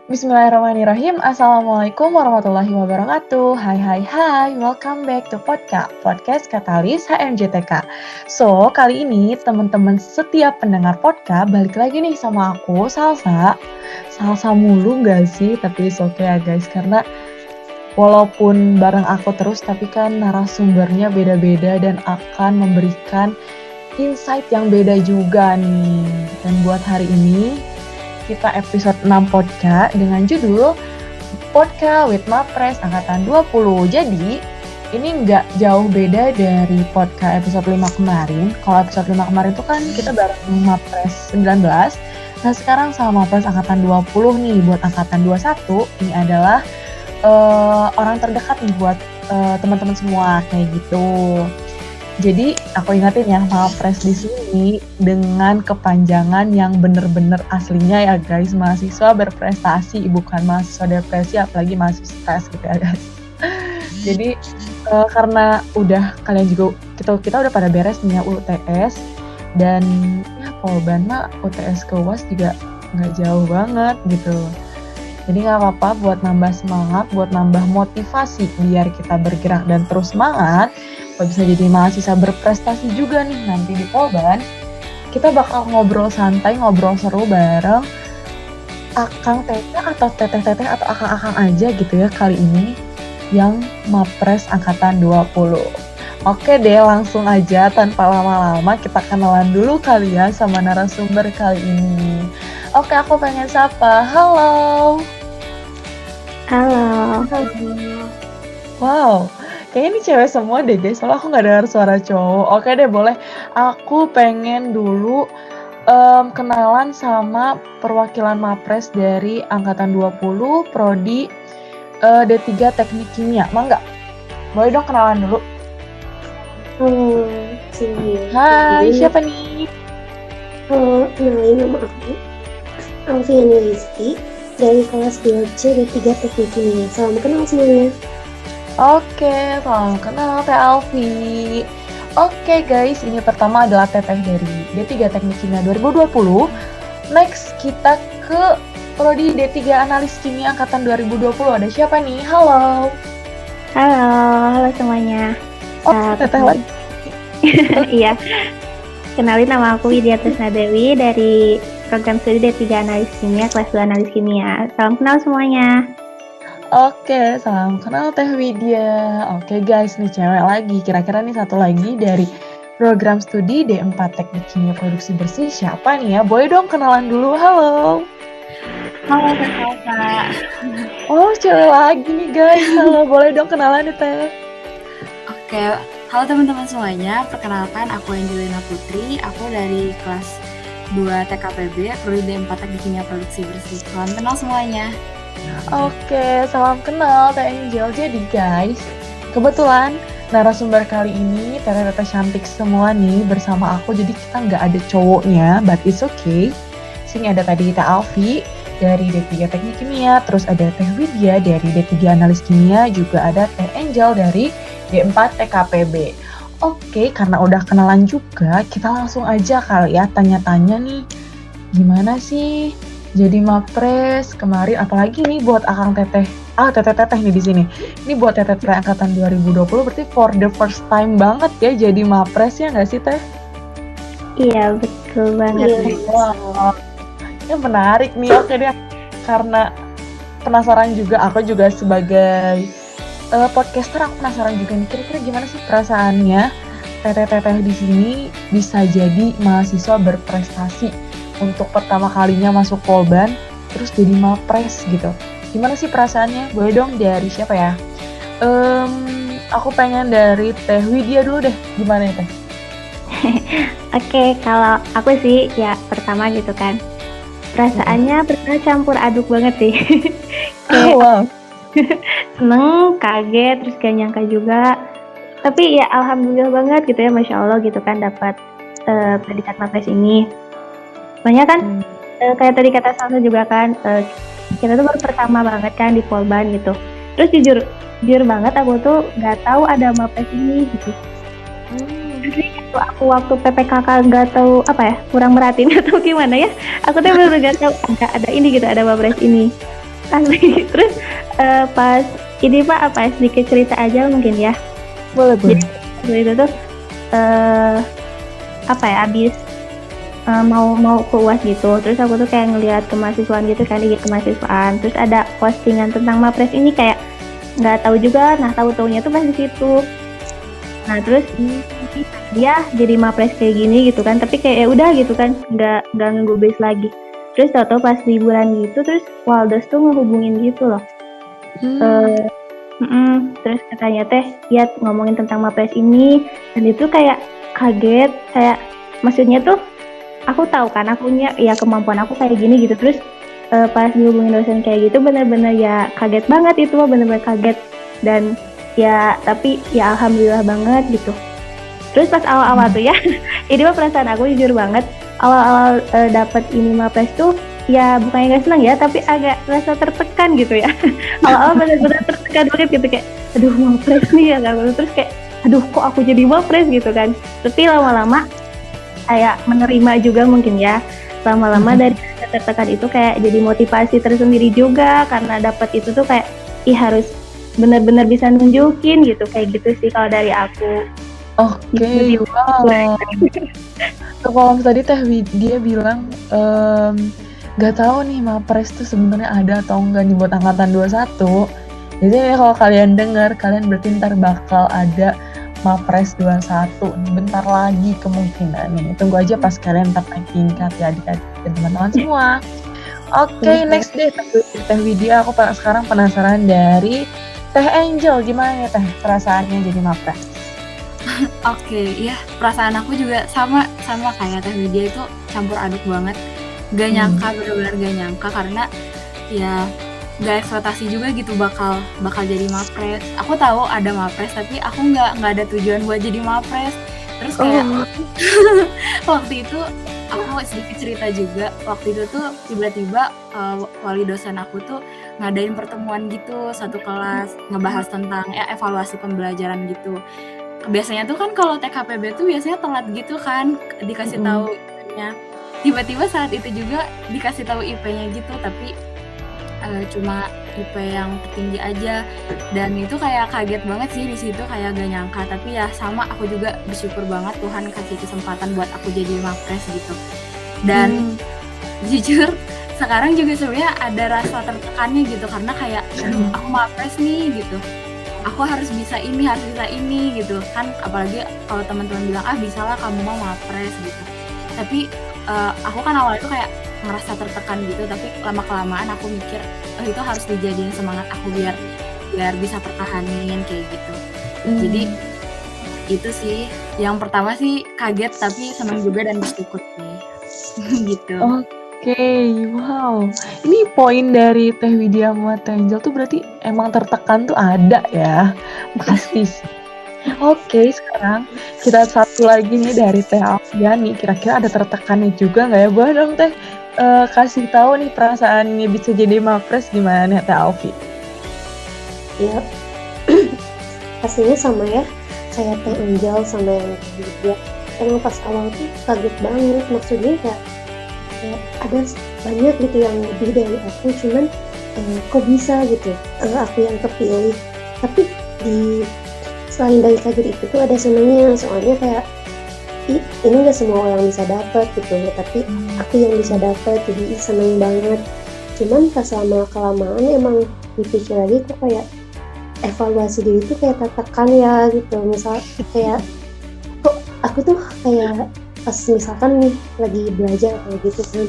Bismillahirrahmanirrahim. Assalamualaikum warahmatullahi wabarakatuh. Hai, welcome back to podcast Katalis HMJTK. So, kali ini teman-teman setiap pendengar podcast balik lagi nih sama aku, Salsa. Salsa mulu gak sih? Tapi it's okay ya guys, karena walaupun bareng aku terus, tapi kan narasumbernya beda-beda dan akan memberikan insight yang beda juga nih. Dan buat hari ini, kita episode 6 podcast dengan judul Podcast with Mapres Angkatan 20. Jadi, ini nggak jauh beda dari podcast episode 5 kemarin. Kalau episode 5 kemarin itu kan kita bareng Mapres 19. Nah, sekarang sama Mapres Angkatan 20 nih. Buat Angkatan 21, ini adalah orang terdekat nih buat teman-teman semua, kayak gitu. Jadi aku ingatin ya, Mapres di sini dengan kepanjangan yang bener-bener aslinya ya guys, mahasiswa berprestasi, bukan mahasiswa depresi, apalagi mahasiswa stres gitu ya guys. Jadi karena udah kalian juga kita udah pada beres nih ya UTS, dan ya Polban mah UTS ke UAS juga nggak jauh banget gitu. Jadi nggak apa-apa buat nambah semangat, buat nambah motivasi biar kita bergerak dan terus semangat. Bisa jadi mahasiswa berprestasi juga nih nanti di Polban. Kita bakal ngobrol santai, ngobrol seru bareng Akang Teteh atau Teteh-teteh atau Akang-akang aja gitu ya kali ini yang Mapres Angkatan 20. Oke deh, langsung aja tanpa lama-lama kita kenalan dulu kali ya sama narasumber kali ini. Oke, aku pengen sapa. Halo. Halo. Wow. Kayaknya ini cewek semua deh guys, soalnya aku gak dengar suara cowok. Oke deh, boleh. Aku pengen dulu kenalan sama perwakilan Mapres dari Angkatan 20, Prodi D3 Teknik Kimia. Mau nggak? Boleh dong kenalan dulu. Halo, sini. Hai, siapa nih? Halo, kenalin nama aku Alfiani Rizky dari kelas 2C D3 Teknik Kimia. Salam kenal semuanya. Oke, salam kenal Teh Alfi. Oke guys, ini pertama adalah Teteh dari D3 Teknik Kimia 2020. Next, kita ke Prodi D3 Analis Kimia Angkatan 2020. Ada siapa nih? Halo. Halo semuanya. Oh, Teteh lagi. Iya, kenalin nama aku Widya Tresna Dewi dari program studi D3 Analis Kimia, kelas 2 Analis Kimia. Salam kenal semuanya. Oke, salam kenal Teh Widya. Oke guys, nih cewek lagi. Kira-kira nih satu lagi dari program studi D4 Teknik Kimia Produksi Bersih. Siapa nih ya? Boleh dong kenalan dulu. Halo. Halo Kak. Oh, cewek lagi nih guys. Halo, boleh dong kenalan nih Teh. Oke, halo teman-teman semuanya. Perkenalkan, aku Angelina Putri. Aku dari kelas 2 TKPB, Prodi D4 Teknik Kimia Produksi Bersih. Salam kenal semuanya. Oke, salam kenal Teh Angel. Jadi guys, kebetulan narasumber kali ini teteh-teteh cantik semua nih bersama aku. Jadi kita nggak ada cowoknya, but it's okay. Sini ada tadi Teh Alfi dari D3 Teknik Kimia, terus ada Teh Widya dari D3 Analis Kimia, juga ada Teh Angel dari D4 TKPB. Oke, karena udah kenalan juga, kita langsung aja kali ya tanya-tanya nih. Gimana sih jadi Mapres kemarin, apalagi nih buat Akang Teteh. Teteh-teteh nih di sini. Ini buat teteh-teteh angkatan 2020 berarti for the first time banget ya jadi Mapres, ya nggak sih Teh? Iya, betul banget. Wow. Ini menarik nih. Oke deh, karena penasaran juga, aku juga sebagai podcaster, aku penasaran juga nih kira-kira gimana sih perasaannya teteh-teteh di sini bisa jadi mahasiswa berprestasi untuk pertama kalinya masuk Polban, terus jadi Mapres gitu. Gimana sih perasaannya? Boleh dong dari siapa ya? Aku pengen dari Teh Widya dulu deh. Gimana ya Teh? Oke, kalau aku sih ya pertama gitu kan. Perasaannya pertama campur aduk banget sih. Kayak Wow. seneng, kaget, terus gak nyangka juga. Tapi ya alhamdulillah banget gitu ya, Masya Allah gitu kan dapat predikat Mapres ini. Soalnya kan kayak tadi kata Salsa juga kan, kita tuh baru pertama banget kan di Polban gitu. Terus jujur banget aku tuh nggak tahu ada Mapres ini gitu. Jadi waktu PPKK nggak tahu apa ya, kurang merhatiin atau gimana ya. Aku tuh bener nggak tahu ada ini gitu, ada Mapres ini. asli. Terus pas ini Pak, apa sedikit cerita aja mungkin ya. Boleh. Jadi waktu itu tuh abis mau ke UAS gitu, terus aku tuh kayak ngelihat kemahasiswaan gitu kan, di kemahasiswaan, terus ada postingan tentang Mapres ini, kayak nggak tahu juga, nah tahu-taunya tuh pas di situ. Nah terus dia jadi Mapres kayak gini gitu kan, tapi kayak ya udah gitu kan, nggak ngegubris lagi. Terus tau pas liburan gitu, terus Waldos tuh ngehubungin gitu loh. Terus katanya ya ngomongin tentang Mapres ini, dan itu kayak kaget, kayak maksudnya tuh aku tahu kan akunya ya kemampuan aku kayak gini gitu. Terus pas dihubungin dosen kayak gitu, bener-bener ya kaget banget, itu bener-bener kaget. Dan ya tapi ya alhamdulillah banget gitu. Terus pas awal-awal tuh ya ini mah perasaan aku jujur banget, awal-awal dapat ini Mapres tuh ya bukannya gak senang ya, tapi agak rasa tertekan gitu ya. Awal-awal bener-bener tertekan banget gitu, kayak aduh Mapres nih ya kan. Terus kayak aduh kok aku jadi Mapres gitu kan. Tapi lama-lama kayak menerima juga mungkin ya, lama-lama dari tertekan itu kayak jadi motivasi tersendiri juga, karena dapat itu tuh kayak harus benar-benar bisa nunjukin gitu, kayak gitu sih kalau dari aku. Oke, wow. Kalau tadi dia bilang nggak tahu nih Mapres tuh sebenarnya ada atau enggak nih buat angkatan 21. Jadi kalau kalian dengar, kalian berarti ntar bakal ada Mapres 21 bentar lagi kemungkinan nih. Tunggu aja pas kalian naik tingkat ya adik-adik dan teman-teman semua. Oke, next deh Teh Widya, aku sekarang penasaran dari Teh Angel, gimana ya Teh perasaannya jadi Mapres? Oke, ya perasaan aku juga sama kayak Teh Widya, itu campur aduk banget. Gak nyangka, benar-benar gak nyangka, karena ya gak ekspektasi juga gitu bakal jadi Mapres. Aku tahu ada Mapres, tapi aku nggak ada tujuan buat jadi Mapres. Terus kayak waktu itu aku sedikit cerita juga. Waktu itu tuh tiba-tiba wali dosen aku tuh ngadain pertemuan gitu satu kelas, ngebahas tentang evaluasi pembelajaran gitu. Biasanya tuh kan kalau TKPB tuh biasanya telat gitu kan dikasih tahu IP-nya. Tiba-tiba saat itu juga dikasih tahu IP-nya gitu, tapi cuma IP yang tertinggi aja, dan itu kayak kaget banget sih di situ, kayak gak nyangka. Tapi ya sama, aku juga bersyukur banget Tuhan kasih kesempatan buat aku jadi Mapres gitu. Dan jujur sekarang juga sebenarnya ada rasa tertekannya gitu, karena kayak aduh aku Mapres nih gitu, aku harus bisa ini gitu kan. Apalagi kalau teman-teman bilang bisalah kamu mau Mapres gitu. Tapi aku kan awalnya tuh kayak ngerasa tertekan gitu, tapi lama-kelamaan aku mikir itu harus dijadiin semangat aku biar bisa pertahanin kayak gitu. Jadi itu sih yang pertama sih, kaget tapi senang juga dan bersyukur nih. Gitu. Oke, wow. Ini poin dari Teh Widya sama Teh Angel tuh berarti emang tertekan tuh ada ya. Pasti sih. Oke, sekarang kita satu lagi nih dari Teh Alfia nih. Kira-kira ada tertekannya juga nggak ya? Boleh dong Teh kasih tahu nih perasaannya bisa jadi Mapres gimana nih Teh Alfi? Ya, pastinya sama ya, kayak Teh Angel sama yang Teh Widya. Emang pas awal tuh kaget banget, maksudnya kayak ada banyak gitu yang lebih dari aku, cuman kok bisa gitu aku yang kepilih. Tapi selain dari kaget itu tuh ada senangnya, soalnya kayak ini gak semua orang bisa dapat gitu, tapi aku yang bisa dapat, jadi seneng banget. Cuman pas lama-kelamaan emang dipikir lagi kok kayak evaluasi diri tuh kayak tertekan ya gitu. Misal kayak kok aku tuh kayak pas misalkan nih lagi belajar kayak gitu kan,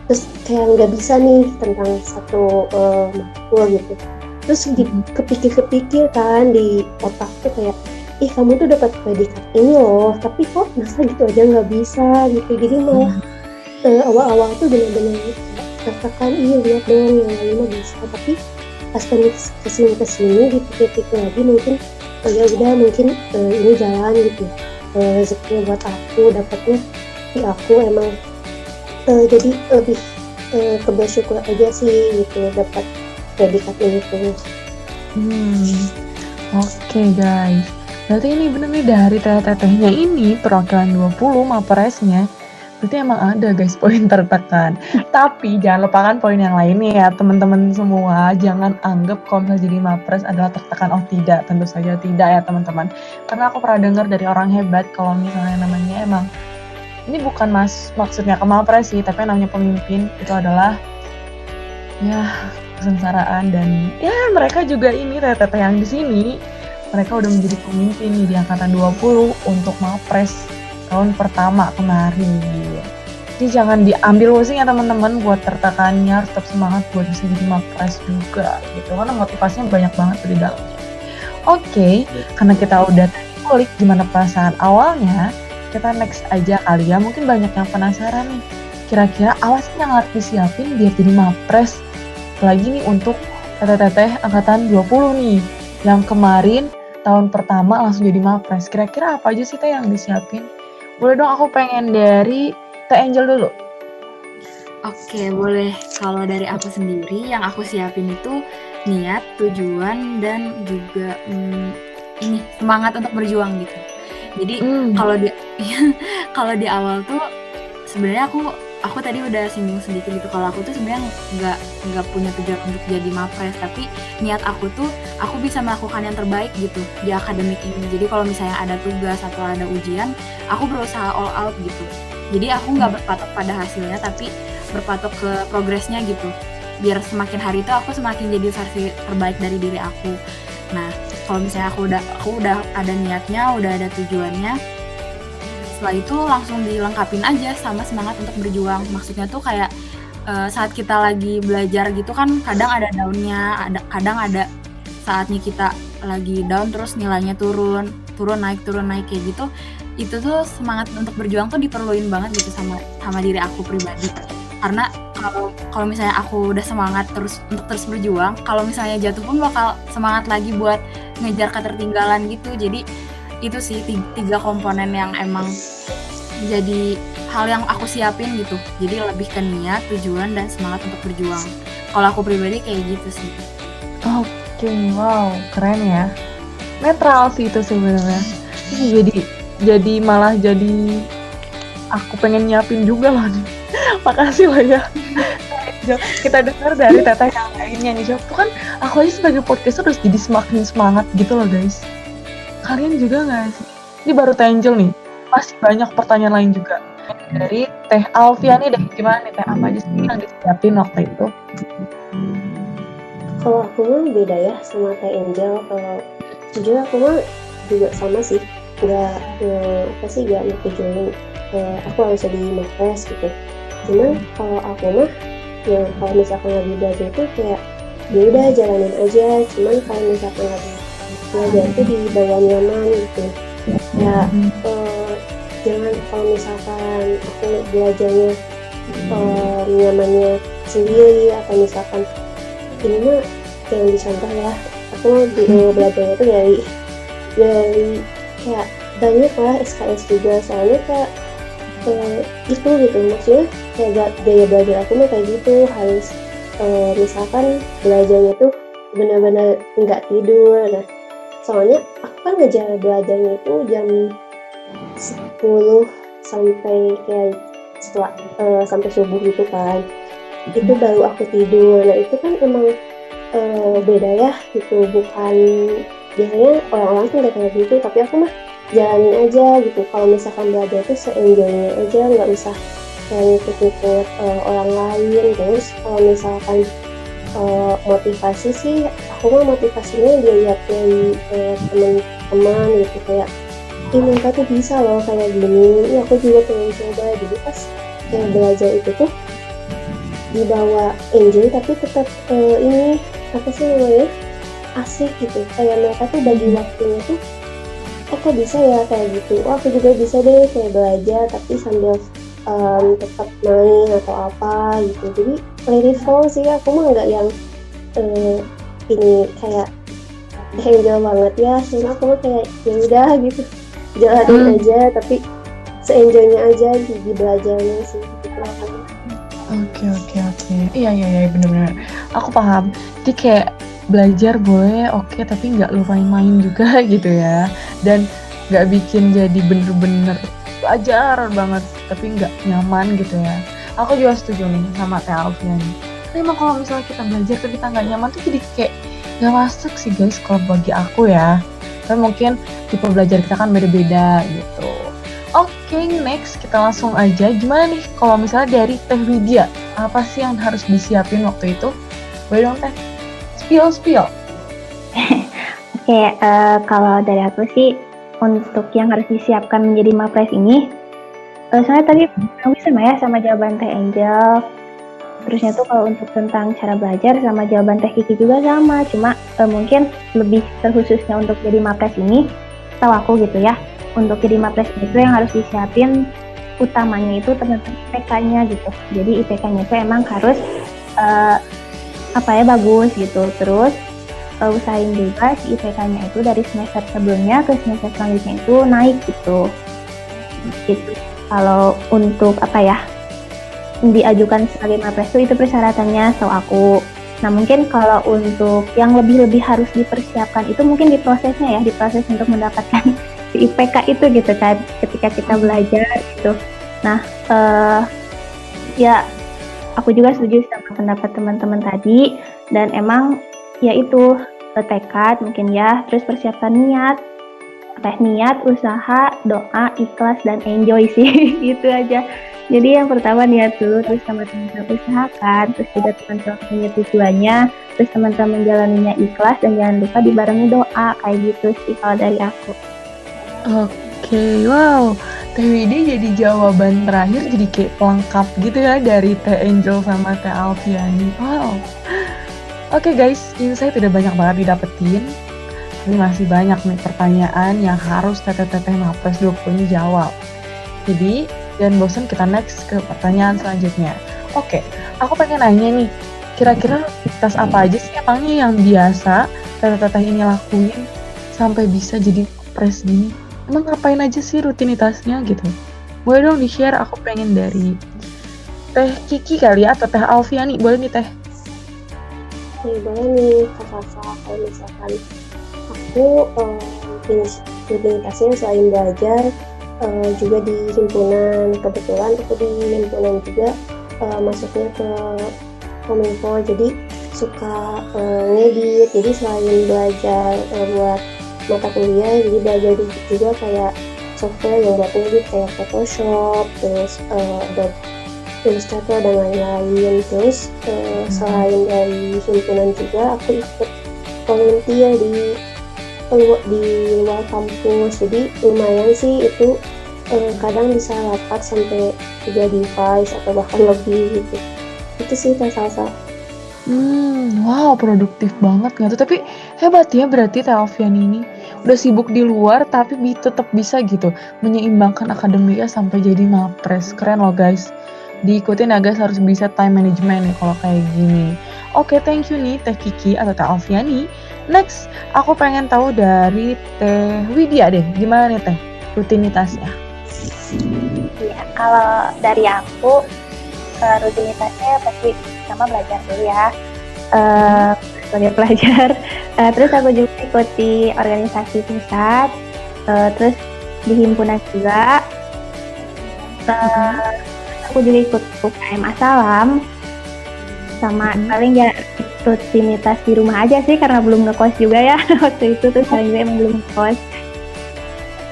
terus kayak nggak bisa nih tentang satu matkul gitu, terus kepikir kan di otak tuh kayak kamu tuh dapat predikat ini loh, tapi kok masa gitu aja nggak bisa gitu. Jadi malah awal-awal tuh benar-benar tertekan, lihat dong yang lain mah bisa, tapi pas kesini dipikir-pikir lagi mungkin ya udah, mungkin ini jalan gitu, rezeki buat aku dapatnya di aku emang jadi lebih kebersyukur aja sih gitu dapat predikat ini tuh. Oke guys, berarti ini bener nih dari teteh-tetehnya ini perwakilan 20 Mapresnya Berarti emang ada guys poin tertekan. Tapi jangan lupakan poin yang lainnya ya teman-teman semua. Jangan anggap kalau misalnya jadi mapres adalah tertekan. Oh tidak, tentu saja tidak ya teman-teman. Karena aku pernah dengar dari orang hebat kalau misalnya namanya emang ini bukan maksudnya ke mapres sih, tapi yang namanya pemimpin itu adalah ya kesengsaraan. Dan ya mereka juga ini teteh yang di sini mereka udah menjadi pemimpin nih di angkatan 20 untuk mapres tahun pertama kemarin. Jadi jangan diambil pusing ya teman-teman buat tertekannya, harus tetap semangat buat bisa jadi mapres juga gitu, karena motivasinya banyak banget di dalamnya. Oke, karena kita udah kulik gimana perasaan awalnya, kita next aja kali ya. Mungkin banyak yang penasaran nih, kira-kira apa sih yang harus disiapin biar jadi mapres? Lagi nih untuk teteh-teteh angkatan 20 nih, yang kemarin tahun pertama langsung jadi mapres. Kira-kira apa aja sih teh yang disiapin? Boleh dong, aku pengen dari Teh Angel dulu. Oke, boleh. Kalau dari aku sendiri, yang aku siapin itu niat, tujuan, dan juga ini semangat untuk berjuang gitu. Jadi kalau di kalau di awal tuh sebenarnya aku tadi udah singgung sedikit gitu, kalau aku tuh sebenarnya nggak punya tujuan untuk jadi mapres, tapi niat aku tuh aku bisa melakukan yang terbaik gitu di akademik ini. Jadi kalau misalnya ada tugas atau ada ujian, aku berusaha all out gitu. Jadi aku nggak berpatok pada hasilnya, tapi berpatok ke progresnya gitu. Biar semakin hari itu aku semakin jadi versi terbaik dari diri aku. Nah, kalau misalnya aku udah ada niatnya, udah ada tujuannya, setelah itu langsung dilengkapin aja sama semangat untuk berjuang. Maksudnya tuh kayak saat kita lagi belajar gitu kan kadang ada down-nya, kadang ada saatnya kita lagi down terus nilainya turun naik kayak gitu. Itu tuh semangat untuk berjuang tuh diperluin banget gitu sama diri aku pribadi. Karena kalau misalnya aku udah semangat untuk terus berjuang, kalau misalnya jatuh pun bakal semangat lagi buat ngejar ketertinggalan gitu. Jadi itu sih 3 komponen yang emang jadi hal yang aku siapin gitu. Jadi lebih ke niat, tujuan, dan semangat untuk berjuang. Kalau aku pribadi kayak gitu sih. Oke, wow, keren ya. Netral sih itu sebenarnya. Jadi malah jadi aku pengen nyiapin juga loh nih. Makasih loh ya. Kita dengar dari teteh yang lainnya nih, Jok. Kan aku aja sebagai podcaster harus jadi semakin semangat gitu loh guys. Kalian juga nggak sih? Ini baru Teh Angel nih. Masih banyak pertanyaan lain juga. Dari Teh Alfia nih deh, gimana nih Teh? Apa aja sih yang disiapin waktu itu? Kalau aku mah beda ya sama Teh Angel. Kalau jujur aku mah juga sama sih. Gak tujuan aku harus jadi mapres gitu. Cuman kalau aku mah ya kalau misalkan lagi belajar itu kayak ya udah jalanin aja. Cuman kalau misalkan lagi belajar itu di bawah nyaman gitu ya. Jangan kalau misalkan aku belajarnya nyamannya sendiri, atau misalkan ini mah yang dicontoh ya, aku belajarnya itu dari kayak banyak lah SKS juga, soalnya kayak itu gitu, maksudnya kayak gaya belajar aku mah kayak gitu, harus misalkan belajarnya tuh benar-benar nggak tidur. Nah, soalnya aku kan ngejar belajarnya itu jam 10 sampai kayak setelah sampai subuh gitu kan, itu baru aku tidur. Nah itu kan emang beda ya gitu, bukan biasanya orang-orang tuh nggak kayak gitu, tapi aku mah jalanin aja gitu. Kalau misalkan belajar tuh se-enjoynya aja, nggak usah kayak ngikut-ngikut orang lain. Terus kalau misalkan motivasi sih, aku mah motivasinya dilihat dari teman-teman gitu, kayak mereka tuh bisa loh kayak gini, aku juga pengen coba. Jadi pas kayak belajar itu tuh dibawa enjoy, tapi tetap ini apa sih namanya, asik gitu. Kayak mereka tuh bagi waktunya tuh, kok bisa ya kayak gitu, aku juga bisa deh kayak belajar tapi sambil tetap main atau apa gitu. Jadi let it flow sih, aku mah nggak yang ini kayak Angel banget ya, cuma aku mah kayak ya udah gitu, jalanin aja tapi se-enjoynya aja di belajarnya sih gitu. Oke. Iya, benar-benar. Aku paham. Jadi kayak belajar boleh, oke, tapi nggak lupain main juga gitu ya. Dan nggak bikin jadi bener-bener belajar banget tapi nggak nyaman gitu ya. Aku juga setuju nih sama Teh Alfian nih. Tapi emang kalau misalnya kita belajar tapi kita nggak nyaman tuh jadi kayak nggak masuk sih guys kalau bagi aku ya. Tapi mungkin tipe belajar kita kan beda-beda gitu. Oke, next kita langsung aja. Gimana nih kalau misalnya dari Teh Widya, apa sih yang harus disiapin waktu itu? Boleh dong Teh, spill. Oke, kalau dari aku sih untuk yang harus disiapkan menjadi Mapres ini, soalnya tadi bisa ya sama jawaban Teh Angel. Terusnya tuh kalau untuk tentang cara belajar sama jawaban Teh Kiki juga sama, cuma mungkin lebih terkhususnya untuk jadi Mapres ini, tahu aku gitu ya, untuk jadi Mapres itu yang harus disiapin utamanya itu teman-teman IPK-nya gitu. Jadi IPK-nya itu emang harus bagus gitu. Terus usahain juga si IPK-nya itu dari semester sebelumnya ke semester selanjutnya itu naik gitu. Kalau untuk diajukan sebagai Mapres itu persyaratannya setahu aku. Nah mungkin kalau untuk yang lebih harus dipersiapkan itu mungkin di prosesnya ya, di proses untuk mendapatkan si IPK itu gitu kan, ketika kita belajar gitu. Nah ya aku juga setuju sama pendapat teman-teman tadi, dan emang ya itu tekad mungkin ya, terus persiapan niat, usaha, doa, ikhlas, dan enjoy sih. Gitu aja. Jadi yang pertama niat dulu, terus teman-teman usahakan, terus juga teman-teman punya tujuannya, terus teman-teman menjalaninya ikhlas, dan jangan lupa dibarengi doa, kayak gitu sih kalau dari aku. Oke, wow. Teh Widya jadi jawaban terakhir jadi kayak pelengkap gitu ya dari Teh Angel sama Teh Alfiani. Wow. Oke guys, insight udah banyak banget didapetin. Tapi masih banyak nih pertanyaan yang harus Teteh-teteh Mapres 20 ini jawab. Jadi, jangan bosan, kita next ke pertanyaan selanjutnya. Oke, aku pengen nanya nih, kira-kira aktivitas apa aja sih emangnya yang biasa Teteh-teteh ini lakuin sampai bisa jadi Mapres gini? Emang ngapain aja sih rutinitasnya gitu? Boleh dong di-share, aku pengen dari Teh Kiki kali ya, atau Teh Alfiani, boleh nih Teh? Boleh nih Kak Safa, kalau misalkan aku rutinitasnya selain belajar juga di himpunan. Kebetulan aku di himpunan juga masuknya ke Kominfo, jadi suka ngedit. Jadi selain belajar buat mata kuliah, jadi belajar juga kayak software yang buat ngedit kayak Photoshop, terus Adobe Illustrator dan lain-lain. Terus selain dari himpunan juga aku ikut volunteer di luar kampus, jadi lumayan sih itu, kadang bisa rapat sampai 3 device atau bahkan lebih gitu. Itu sih Teh Salsa. Wow, produktif banget nggak tuh? Tapi hebat ya berarti Teh Alfian ini udah sibuk di luar tapi tetap bisa gitu menyeimbangkan akademiknya sampai jadi Mapres. Keren loh guys. Diikutin ya guys, harus bisa time management nih kalau kayak gini. Oke, thank you nih Teh Kiki atau Teh Alfiani. Next, aku pengen tahu dari Teh Widya deh, gimana nih Teh rutinitasnya? Ya, kalau dari aku rutinitasnya pasti sama belajar dulu ya, sebagai pelajar. Terus aku juga ikuti organisasi pusat, terus di himpunan juga. Aku juga ikut UKM Asalam, sama paling ya rutinitas di rumah aja sih karena belum ngekos juga ya waktu itu, terus paling juga emang belum ngekos.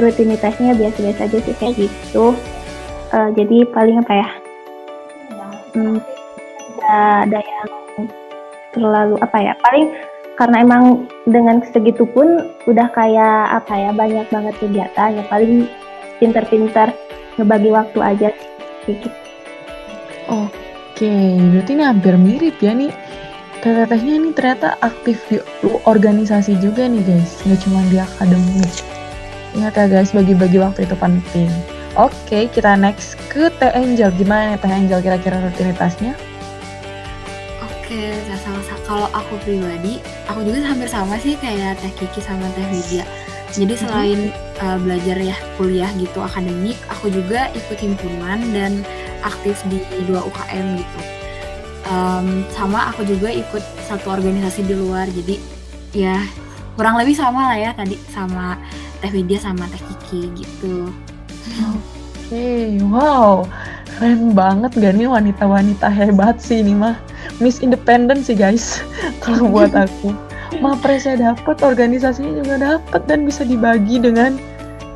Rutinitasnya biasa-biasa aja sih kayak gitu. Jadi paling tidak ada yang terlalu paling karena emang dengan segitu pun udah kayak banyak banget kegiatan ya, paling pinter-pinter ngebagi waktu aja sedikit. Oke, berarti ini hampir mirip ya nih. Tetehnya ini ternyata aktif di organisasi juga nih guys, nggak cuma di akademik. Ingat ya guys, bagi-bagi waktu itu penting. Oke, kita next ke Teh Angel. Gimana nih Teh Angel kira-kira rutinitasnya? Oke, kalau aku pribadi, aku juga hampir sama sih kayak Teh Kiki sama Teh Widya. Jadi selain belajar ya kuliah gitu akademik, aku juga ikut himpunan dan aktif di 2 UKM gitu. Sama aku juga ikut satu organisasi di luar, jadi ya kurang lebih sama lah ya tadi sama Teh Widya sama Teh Kiki gitu. Wow, keren banget gak nih wanita-wanita hebat sih ini mah. Miss Independent sih guys, kalau buat aku. Mapresnya dapet, organisasinya juga dapet, dan bisa dibagi dengan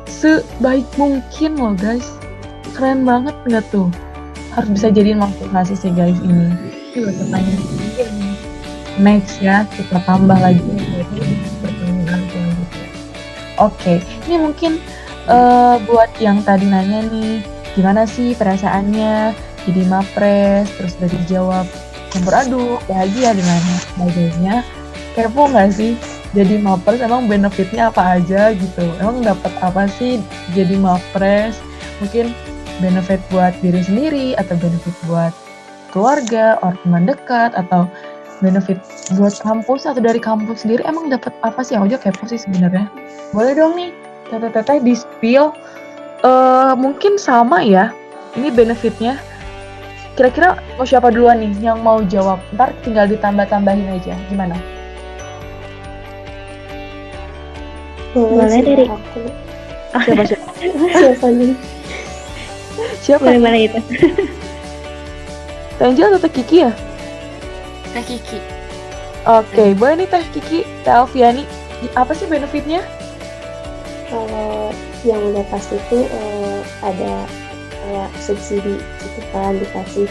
sebaik mungkin loh guys. Keren banget gak tuh? Harus bisa jadiin motivasi sih guys ini. Ini buat pertanyaan ketiga nih. Next ya, kita tambah lagi pertanyaan selanjutnya. Oke, ini mungkin buat yang tadi nanya nih, gimana sih perasaannya jadi mapres, terus dari jawab campur aduk, bahagia, dan lain sebagainya. Kepo nggak sih jadi mapres, emang benefitnya apa aja gitu? Emang dapat apa sih jadi mapres? Mungkin benefit buat diri sendiri, atau benefit buat keluarga, orang teman dekat, atau benefit buat kampus atau dari kampus sendiri. Emang dapat apa sih? Aku aja kepo sih sebenarnya. Boleh dong nih teteh-teteh di spill. Mungkin sama ya ini benefitnya. Kira-kira mau siapa duluan nih yang mau jawab? Ntar tinggal ditambah-tambahin aja. Gimana? Boleh dari aku. Siapa? Siapa nih? Siapa? Boleh itu. Teh Angel atau Teh Kiki ya? Teh Kiki. Oke, boleh nih Teh Kiki, Teh Alfiani. Apa sih benefitnya? Kalau yang udah pasti itu ada kayak subsidi gitu kan, dikasih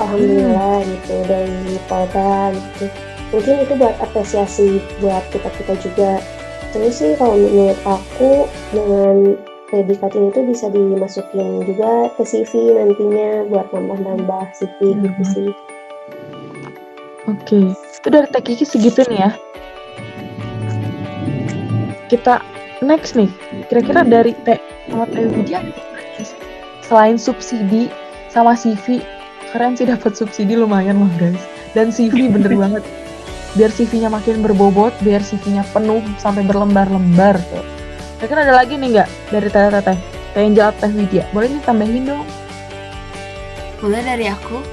alhamdulillah gitu dari Polda gitu. Mungkin itu buat apresiasi buat kita juga. Terus sih kalau menurut aku dengan predikat ini tuh bisa dimasukin juga ke CV nantinya buat nambah-nambah CV gitu sih. Oke, itu dari Teh Kiki segitu nih ya. Kita next nih, kira-kira dari Teh Widya selain subsidi sama CV, keren sih dapat subsidi lumayan loh guys. Dan CV bener banget, biar CV-nya makin berbobot, biar CV-nya penuh sampai berlembar-lembar tuh. Kira-kira ada lagi nih nggak dari Teh yang jawab Teh Widya? Boleh nih tambahin dong? Boleh dari aku?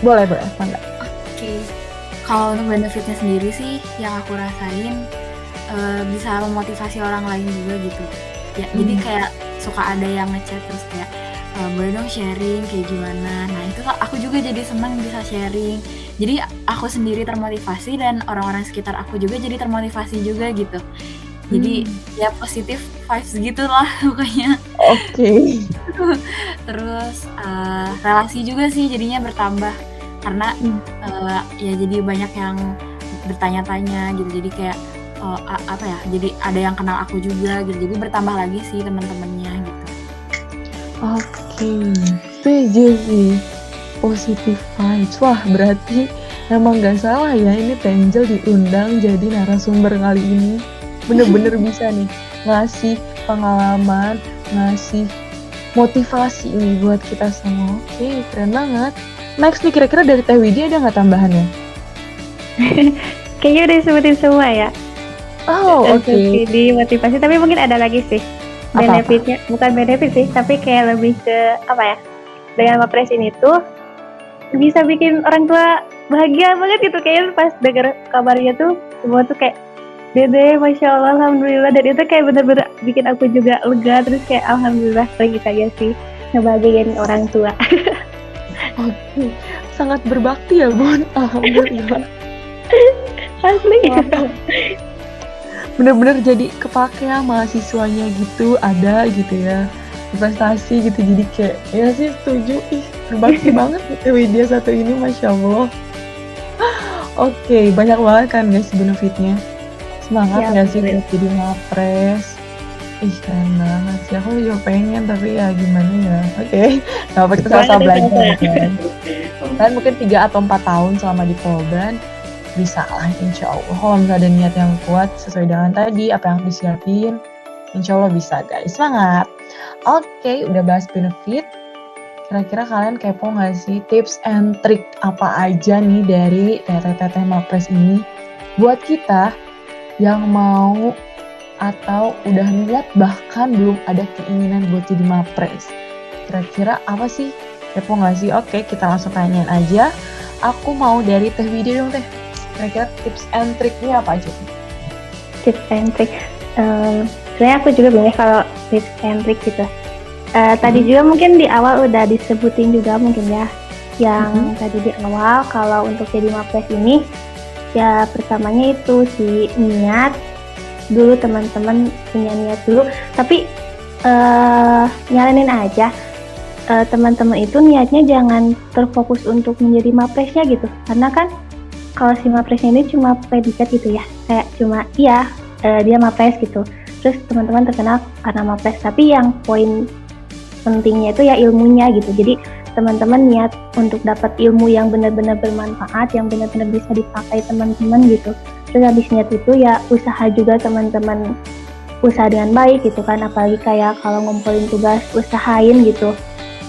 Boleh, mangga. Oke. Kalau untuk benefitnya sendiri sih, yang aku rasain bisa memotivasi orang lain juga gitu. Ya, jadi kayak suka ada yang ngechat terus kayak boleh dong sharing kayak gimana. Nah itu aku juga jadi senang bisa sharing. Jadi aku sendiri termotivasi dan orang-orang sekitar aku juga jadi termotivasi juga gitu. Jadi ya positif vibes gitu lah pokoknya. Oke. Terus relasi juga sih jadinya bertambah karena ya jadi banyak yang bertanya-tanya gitu. Jadi kayak apa ya? Jadi ada yang kenal aku juga gitu. Jadi bertambah lagi sih teman-temannya gitu. Oke, setuju sih. Positive vibes. Wah, berarti emang gak salah ya ini Teh Angel diundang jadi narasumber kali ini. Bener-bener bisa nih ngasih pengalaman, ngasih motivasi ini buat kita semua. Oke, keren banget. Next nih, kira-kira dari Teh Widya ada nggak tambahannya? Kayaknya udah disebutin semua ya. Oh, oke. Subsidi, motivasi, tapi mungkin ada lagi sih. Benefitnya, bukan benefit sih, tapi kayak lebih ke apa ya? Dengan Mapres ini tuh bisa bikin orang tua bahagia banget gitu. Kayaknya pas denger kabarnya tuh semua tuh kayak Dede, Masya Allah, Alhamdulillah. Dan itu kayak bener-bener bikin aku juga lega. Terus kayak Alhamdulillah lagi aja sih ngebahagiain orang tua. Oke, sangat berbakti ya Bun. Alhamdulillah. Asli. Bener-bener jadi kepake ya mahasiswanya gitu, ada gitu ya prestasi gitu, jadi kayak ya sih setuju. Berbakti banget gitu Widya satu ini, Masya Allah. Oke, banyak banget kan guys benefitnya. Semangat ya, gak sih buat jadi Mapres? Keren banget sih, aku juga pengen tapi ya gimana ya. Oke, gak apa kita sama-sama belajar kan. Dan mungkin 3 atau 4 tahun selama di Polban bisa lah insya Allah. Kalau misalnya ada niat yang kuat sesuai dengan tadi apa yang disiapin, insya Allah bisa guys. Semangat. Oke, udah bahas benefit. Kira-kira kalian kepo gak sih tips and trick apa aja nih dari teteh-teteh Mapres ini buat kita yang mau atau udah niat bahkan belum ada keinginan buat jadi Mapres. Kira-kira apa sih? Kepo gak sih? Oke, kita langsung tanyain aja. Aku mau dari Teh Widya dong Teh. Kira-kira tips and trick-nya apa aja? Tips and trick, sebenarnya aku juga bingung kalau tips and trick gitu. Tadi juga mungkin di awal udah disebutin juga mungkin ya, yang tadi di awal kalau untuk jadi mapres ini ya pertamanya itu si niat dulu, teman-teman punya niat dulu. Tapi nyaranin aja teman-teman itu niatnya jangan terfokus untuk menjadi mapresnya gitu, karena kan kalau si mapresnya ini cuma predikat gitu ya, kayak cuma iya dia mapres gitu, terus teman-teman terkenal karena mapres, tapi yang poin pentingnya itu ya ilmunya gitu. Jadi teman-teman niat untuk dapat ilmu yang benar-benar bermanfaat, yang benar-benar bisa dipakai teman-teman gitu. Terus habis niat itu ya usaha juga teman-teman, usaha dengan baik gitu kan, apalagi kayak kalau ngumpulin tugas usahain gitu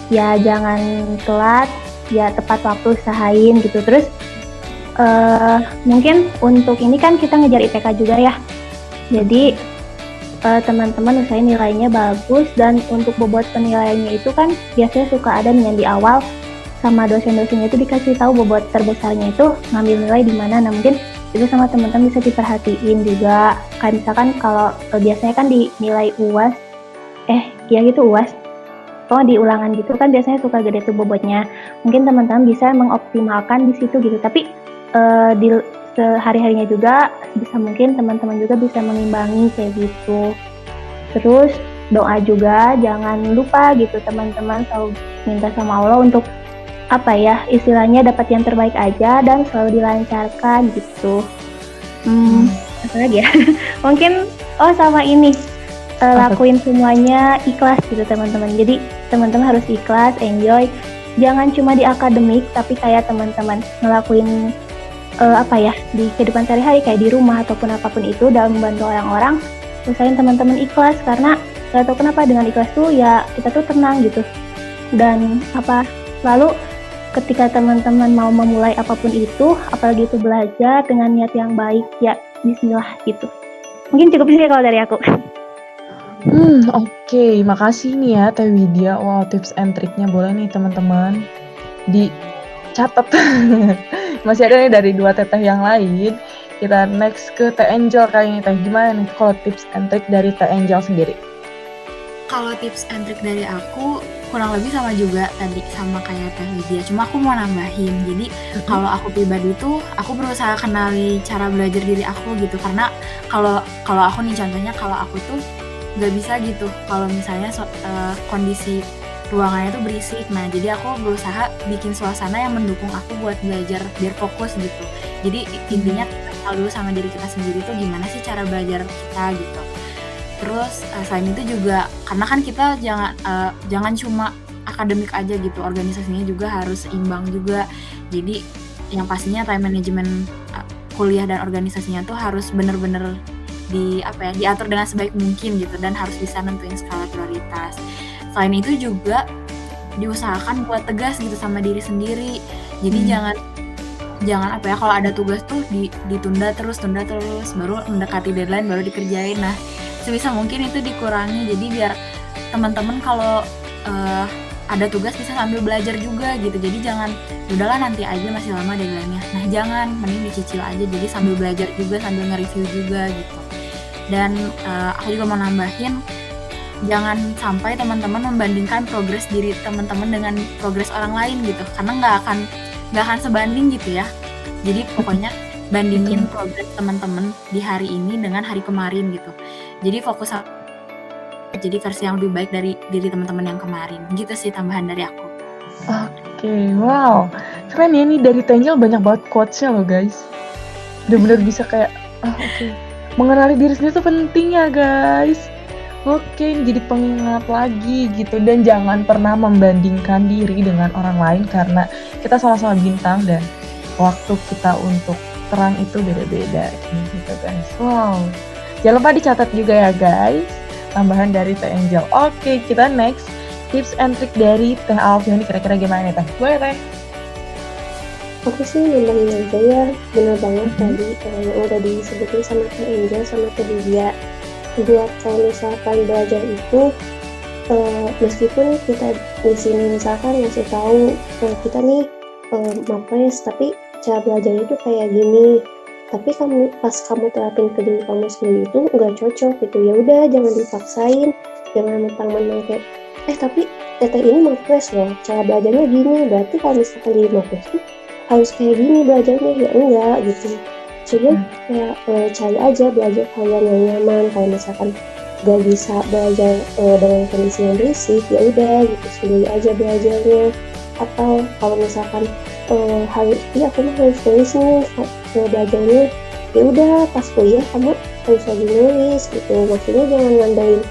ya, jangan telat, ya tepat waktu usahain gitu. Terus mungkin untuk ini kan kita ngejar IPK juga ya, jadi teman-teman usahain nilainya bagus. Dan untuk bobot penilaiannya itu kan biasanya suka ada nih yang di awal sama dosen-dosennya itu dikasih tahu bobot terbesarnya itu ngambil nilai di mana. Nah mungkin itu sama teman-teman bisa diperhatiin juga, kayak misalkan kalau biasanya kan di nilai UAS UAS di ulangan gitu kan biasanya suka gede tuh bobotnya. Mungkin teman-teman bisa mengoptimalkan di situ gitu, tapi di sehari-harinya juga bisa mungkin teman-teman juga bisa mengimbangi kayak gitu. Terus doa juga jangan lupa gitu, teman-teman selalu minta sama Allah untuk istilahnya dapat yang terbaik aja dan selalu dilancarkan gitu. Apa lagi ya? Mungkin sama ini lakuin semuanya ikhlas gitu teman-teman. Jadi teman-teman harus ikhlas, enjoy. Jangan cuma di akademik, tapi kayak teman-teman ngelakuin di kehidupan sehari-hari kayak di rumah ataupun apapun itu dalam membantu orang-orang. Usahain teman-teman ikhlas, karena gak tahu kenapa dengan ikhlas tuh ya kita tuh tenang gitu. Dan lalu ketika teman-teman mau memulai apapun itu, apalagi itu belajar dengan niat yang baik, ya bismillah gitu. Mungkin cukup sih kalau dari aku. Oke, makasih nih ya Teh Widya. Wow, tips and triknya boleh nih teman-teman dicatat. Masih ada nih dari 2 teteh yang lain. Kita next ke Teh Angel kali ini. Teh, gimana nih kalau tips and trik dari Teh Angel sendiri? Kalau tips and trik dari aku kurang lebih sama juga tadi sama kayak Teh Widya, cuma aku mau nambahin. Jadi kalau aku pribadi tuh aku berusaha kenali cara belajar diri aku gitu, karena kalau aku nih contohnya, kalau aku tuh nggak bisa gitu kalau misalnya kondisi ruangannya tuh berisik. Nah jadi aku berusaha bikin suasana yang mendukung aku buat belajar biar fokus gitu. Jadi intinya kita kenal dulu sama diri kita sendiri tuh gimana sih cara belajar kita gitu. Terus selain itu juga karena kan kita jangan cuma akademik aja gitu, organisasinya juga harus seimbang juga. Jadi yang pastinya time management kuliah dan organisasinya tuh harus bener-bener diatur dengan sebaik mungkin gitu, dan harus bisa nentuin skala prioritas. Selain itu juga diusahakan buat tegas gitu sama diri sendiri. Jadi jangan kalau ada tugas tuh ditunda terus baru mendekati deadline baru dikerjain. Nah sebisa mungkin itu dikurangi, jadi biar teman-teman kalau ada tugas bisa sambil belajar juga gitu. Jadi jangan udahlah nanti aja masih lama deadline-nya. Nah jangan, mending dicicil aja, jadi sambil belajar juga sambil nge-review juga gitu. Dan aku juga mau nambahin, jangan sampai teman-teman membandingkan progres diri teman-teman dengan progres orang lain gitu, karena nggak akan sebanding gitu ya. Jadi pokoknya bandingin progres teman-teman di hari ini dengan hari kemarin gitu. Jadi fokus jadi versi yang lebih baik dari diri teman-teman yang kemarin. Gitu sih tambahan dari aku. Oke, wow, keren ya nih, dari Angel banyak banget quotes-nya loh guys. Bener-bener bisa kayak mengenali diri sendiri tuh penting ya guys. Oke, jadi pengingat lagi gitu. Dan jangan pernah membandingkan diri dengan orang lain, karena kita sama-sama bintang dan waktu kita untuk terang itu beda-beda gitu guys. Wow, jangan lupa dicatat juga ya guys, tambahan dari Teh Angel. Oke, kita next tips and trick dari Teh Alfian. Kira-kira gimana nih Teh? Boleh Teh? Aku sih nambahin aja ya, bener banget tadi yang udah disebutin sama Teh Angel sama Teh Widya. Buat kalau misalkan belajar itu meskipun kita di sini misalkan ngasih tahu kita nih mapres, tapi cara belajarnya itu kayak gini, tapi pas kamu terapin ke diri kamu sendiri itu nggak cocok gitu, ya udah jangan dipaksain, jangan mentang-mentang kayak tapi teteh ini mapres loh, cara belajarnya gini, berarti kalau misalkan di mapres tuh harus kayak gini belajarnya, ya enggak gitu. Jadi kayak cari aja belajar kalian yang nyaman. Kalau misalkan gak bisa belajar dengan kondisi yang berisik, ya udah gitu sendiri aja belajarnya. Atau kalau misalkan harus, aku mah harus nulis nih belajarnya, ya udah pas kuliah kamu harus lagi nulis gitu. Maksudnya jangan ngandelin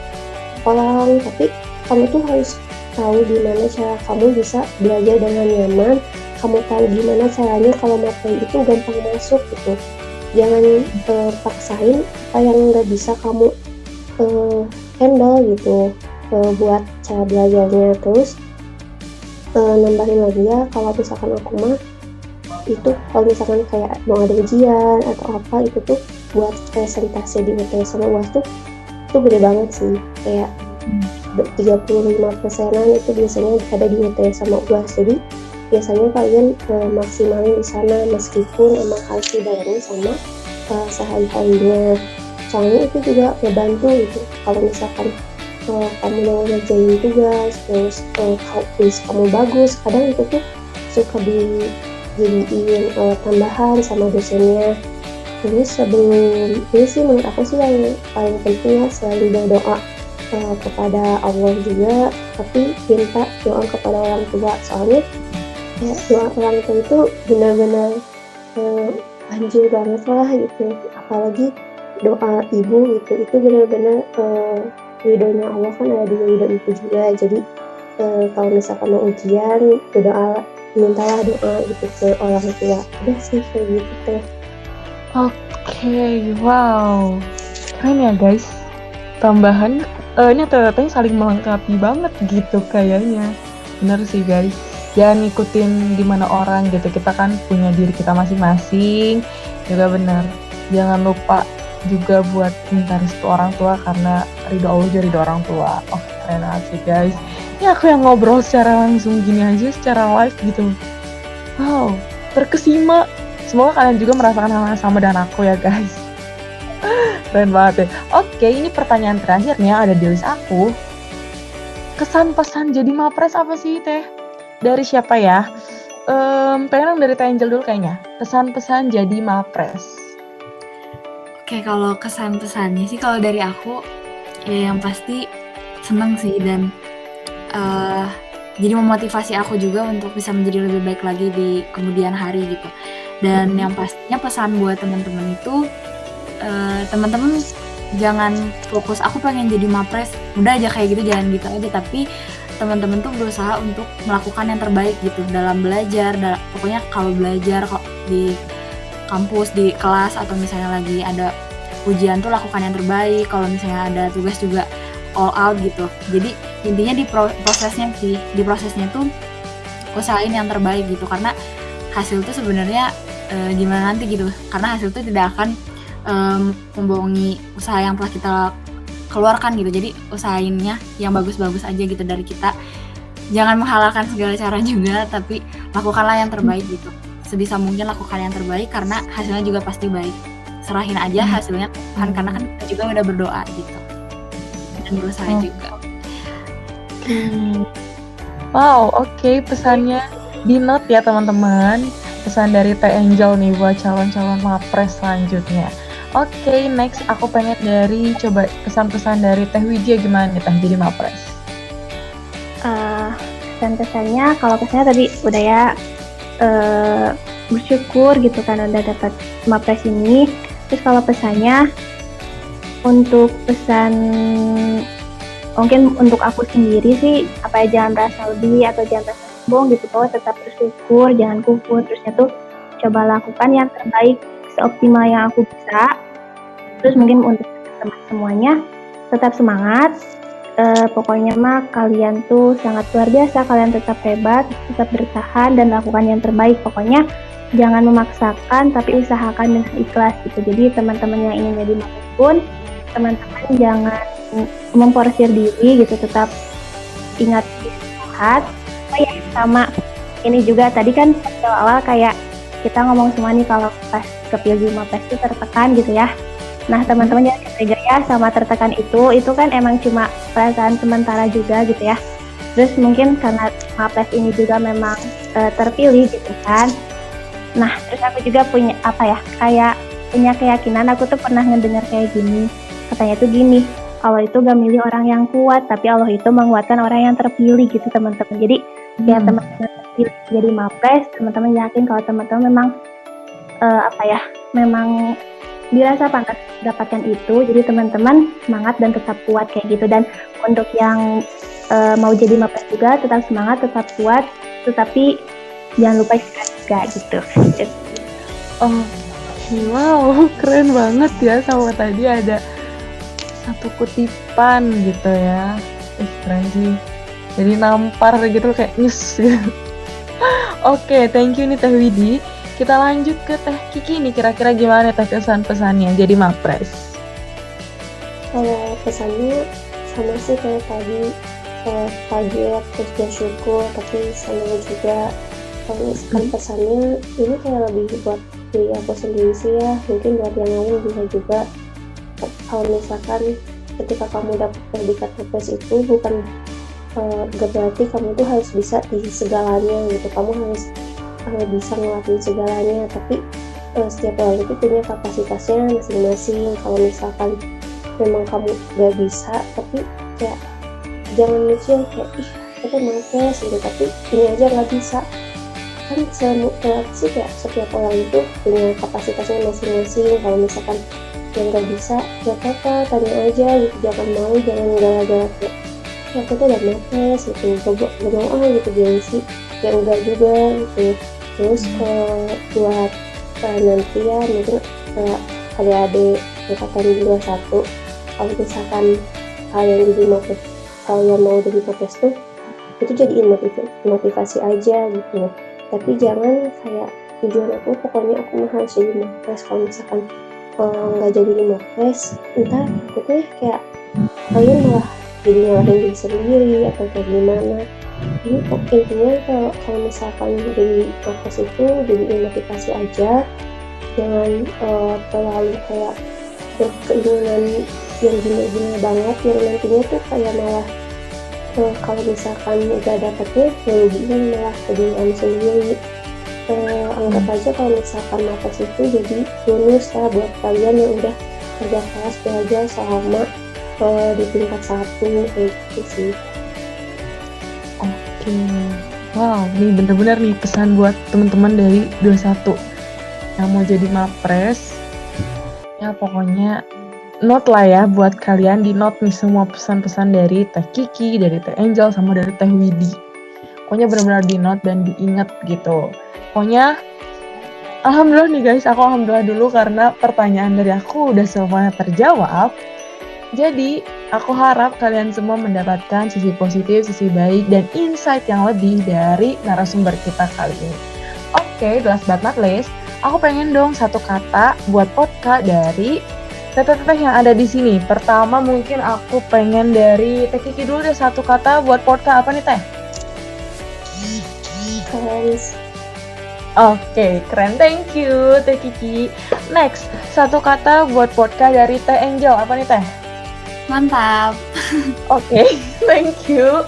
orang, tapi kamu tuh harus tahu gimana cara kamu bisa belajar dengan nyaman. Kamu tahu gimana caranya kalau materi itu gampang masuk gitu. Jangan paksain apa yang nggak bisa kamu handle gitu buat cara belajarnya. Terus nambahin lagi ya, kalau misalkan aku mah itu kalau misalkan kayak mau ada ujian atau apa, itu tuh buat presentasi di UTS sama UAS tuh itu gede banget sih, kayak 35%-an itu biasanya ada di UTS sama UAS. Jadi biasanya kalian maksimalin di sana meskipun emang harus dibayarin sama sehari-harinya. Soalnya itu juga ngebantu gitu. Kalau misalkan kamu mau ngerjain tugas, terus kuis kamu bagus, kadang itu tuh suka dijadiin tambahan sama dosennya. Terus sebelum ini sih menurut aku sih yang paling penting ya, selain berdoa kepada Allah juga, tapi minta doa kepada orang tua. Soalnya ya, doa orang tua itu benar-benar anjir banget lah gitu. Apalagi doa ibu gitu, itu benar-benar ridhonya Allah kan ada di ridho ibu juga. Jadi kalau misalkan mau ujian, berdoa, mintalah doa gitu ke orang tua. Udah sih kayak gitu teh. Oke, wow, keren ya guys. Tambahan, ini ternyata saling melengkapi banget gitu kayaknya. Bener sih guys, jangan ngikutin gimana orang gitu. Kita kan punya diri kita masing-masing. Juga bener, jangan lupa juga buat minta restu orang tua, karena ridho Allah juga ridho orang tua. Oh, keren banget sih guys. Ini aku yang ngobrol secara langsung gini aja, secara live gitu. Wow, terkesima. Semoga kalian juga merasakan hal yang sama dengan aku ya guys. Keren banget ya. Oke, ini pertanyaan terakhirnya ada di list aku. Kesan pesan jadi mapres apa sih teh? Dari siapa ya? Pengen dari Teh Angel dulu kayaknya. Kesan pesan jadi mapres. Oke, kalau kesan pesannya sih kalau dari aku ya yang pasti seneng sih, dan jadi memotivasi aku juga untuk bisa menjadi lebih baik lagi di kemudian hari gitu. Dan yang pastinya pesan buat teman-teman itu, teman-teman jangan fokus aku pengen jadi mapres, udah aja kayak gitu, jangan gitu aja. Tapi teman-teman tuh berusaha untuk melakukan yang terbaik gitu dalam belajar. Pokoknya kalau belajar kok di kampus, di kelas, atau misalnya lagi ada ujian tuh lakukan yang terbaik. Kalau misalnya ada tugas juga all out gitu. Jadi intinya di prosesnya tuh usahain yang terbaik gitu, karena hasil tuh sebenarnya gimana nanti gitu, karena hasil tuh tidak akan membohongi usaha yang telah kita keluarkan gitu. Jadi usahainnya yang bagus-bagus aja gitu dari kita, jangan menghalalkan segala cara juga, tapi lakukanlah yang terbaik gitu. Sebisa mungkin lakukan yang terbaik, karena hasilnya juga pasti baik. Serahin aja hasilnya Tuhan, karena kan kita juga udah berdoa gitu dan berusaha juga. Wow, oke, pesannya di note ya teman-teman. Pesan dari Teh Angel nih buat calon-calon mapres selanjutnya. Oke, next aku pengen dari coba pesan-pesan dari Teh Widya, gimana nih Teh jadi mapres? Pesan-pesannya, kalau pesannya tadi udah ya, bersyukur gitu kan udah dapat mapres ini. Terus kalau pesannya, untuk pesan mungkin untuk aku sendiri sih, apa ya, jangan merasa lebih atau jangan merasa sombong gitu, bahwa tetap bersyukur, jangan kufur. Terusnya tuh coba lakukan yang terbaik seoptimal yang aku bisa. Terus mungkin untuk teman semuanya tetap semangat. Pokoknya mah kalian tuh sangat luar biasa, kalian tetap hebat, tetap bertahan dan lakukan yang terbaik. Pokoknya jangan memaksakan, tapi usahakan dengan ikhlas gitu. Jadi teman-teman yang ingin jadi mapres pun, teman-teman jangan memforsir diri gitu, tetap ingat istirahat. Oh ya, sama ini juga tadi kan awal kayak kita ngomong semua nih kalau pas kepilih mapres itu tertekan gitu ya. Nah teman-teman jangan curiga ya sama tertekan itu kan emang cuma perasaan sementara juga gitu ya. Terus mungkin karena Mapres ini juga memang terpilih gitu kan. Nah, terus aku juga punya kayak punya keyakinan, aku tuh pernah ngedengar kayak gini. Katanya tuh gini, Allah itu gak milih orang yang kuat, tapi Allah itu menguatkan orang yang terpilih gitu teman-teman. Jadi ya teman-teman terpilih jadi Mapres, teman-teman yakin kalau teman-teman memang memang dirasa pantas dapatkan itu. Jadi teman-teman semangat dan tetap kuat kayak gitu. Dan untuk yang mau jadi Mapres juga tetap semangat, tetap kuat, tetapi jangan lupa istirahat juga gitu. Oh, wow, keren banget ya. Sama tadi ada satu kutipan gitu ya. Keren sih. Jadi nampar gitu kayak nyus gitu. Oke, thank you nih Teh Widi. Kita lanjut ke Teh Kiki nih. Kira-kira gimana Teh kesan-pesannya jadi Mapres? Kalau pesannya sama sih kayak tadi, kaget terus bersyukur, tapi sama juga kalau misalkan pesannya ini kayak lebih buat diri aku sendiri sih ya, mungkin buat yang lain bisa juga. Kalau misalkan ketika kamu dapat predikat Mapres itu bukan gak berarti kamu tuh harus bisa di segalanya gitu, kamu harus bisa ngelakuin segalanya, tapi setiap orang itu punya kapasitasnya masing-masing. Kalau misalkan memang kamu gak bisa, tapi kayak jangan mikir kayak aku Mapres gitu, tapi ini aja gak bisa. Kan sih kayak setiap orang itu punya kapasitasnya masing-masing. Kalau misalkan yang gak bisa, gak apa-apa, tanya aja gitu, jangan malu, jangan gara-gara kayak aku tuh udah Mapres gitu, gak mau gitu gengsi, ya enggak juga gitu. Terus buat nanti ya mungkin adik-adik angkatan 21, kalau misalkan kalian jadi Mapres, kalian mau jadi Mapres tuh itu jadiin motivasi aja gitu, tapi jangan kayak tujuan aku pokoknya aku harus jadi Mapres. Kalau misalkan nggak jadi Mapres, entah takutnya kayak kalian malah jadi nyalahin diri sendiri atau kayak gimana. Jadi intinya kalau misalkan jadi Mapres itu jadiin motivasi aja, jangan terlalu kayak berkeinginan yang gini-gini banget yang nantinya tuh kayak malah kalau misalkan udah dapetnya merugikan malah ke diri kamu sendiri. Anggap aja kalau misalkan Mapres itu jadi bonus lah buat kalian yang udah kerja keras belajar selama di tingkat 1 kayak gitu sih. Oke, wow, nih bener-bener nih pesan buat teman-teman dari 21 yang mau jadi Mapres. Ya pokoknya note lah ya buat kalian, di note nih semua pesan-pesan dari Teh Kiki, dari Teh Angel, sama dari Teh Widi. Pokoknya benar-benar di note dan diingat gitu. Pokoknya alhamdulillah nih guys, aku alhamdulillah dulu karena pertanyaan dari aku udah semuanya terjawab. Jadi aku harap kalian semua mendapatkan sisi positif, sisi baik, dan insight yang lebih dari narasumber kita kali ini. Oke, last but not least, aku pengen dong satu kata buat podcast dari teteh-teteh yang ada di sini. Pertama mungkin aku pengen dari Teh Kiki dulu deh, satu kata buat podcast apa nih Teh? Keren. Oke, keren, thank you Teh Kiki. Next, satu kata buat podcast dari Teh Angel, apa nih Teh? Mantap. Oke, thank you.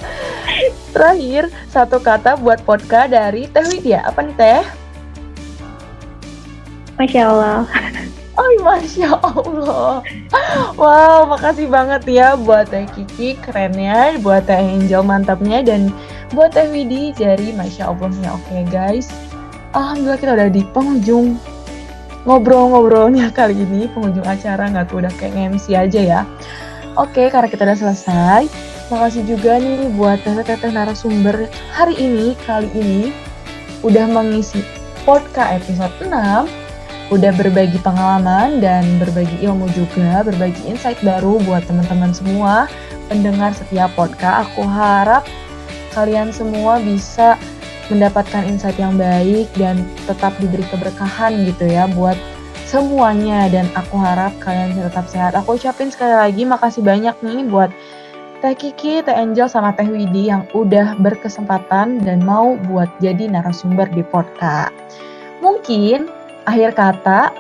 Terakhir, satu kata buat podcast dari Teh Widya, apa nih Teh? Masya Allah. Oh, Masya Allah. Wow, makasih banget ya buat Teh Kiki, kerennya, buat Teh Angel, mantapnya, dan buat Teh Widi dari Masya Allahnya. Oke guys, alhamdulillah kita udah di penghujung ngobrol-ngobrolnya kali ini, penghujung acara, nggak tuh udah kayak MC aja ya. Oke, karena kita udah selesai, makasih juga nih buat teteh-teteh narasumber hari ini, kali ini, udah mengisi podcast episode 6, udah berbagi pengalaman dan berbagi ilmu juga, berbagi insight baru buat teman-teman semua, pendengar setiap podcast. Aku harap kalian semua bisa mendapatkan insight yang baik dan tetap diberi keberkahan gitu ya buat semuanya, dan aku harap kalian tetap sehat. Aku ucapin sekali lagi makasih banyak nih buat Teh Kiki, Teh Angel, sama Teh Widi yang udah berkesempatan dan mau buat jadi narasumber di podcast. Mungkin akhir kata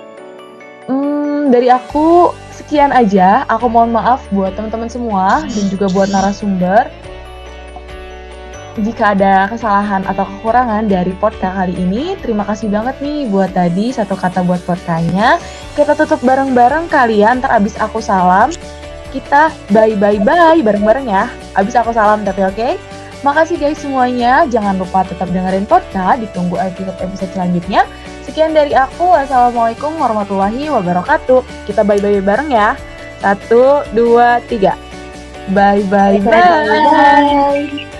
dari aku sekian aja. Aku mohon maaf buat teman-teman semua dan juga buat narasumber. jika ada kesalahan atau kekurangan dari podcast kali ini, terima kasih banget nih buat tadi satu kata buat podcastnya. Kita tutup bareng-bareng kalian, ntar abis aku salam, kita bye-bye bareng-bareng ya. Abis aku salam tapi oke? Makasih guys semuanya, jangan lupa tetap dengerin podcast, ditunggu episode selanjutnya. Sekian dari aku, wassalamualaikum warahmatullahi wabarakatuh. Kita bye-bye bareng ya. 1, 2, 3. Bye-bye. Bye.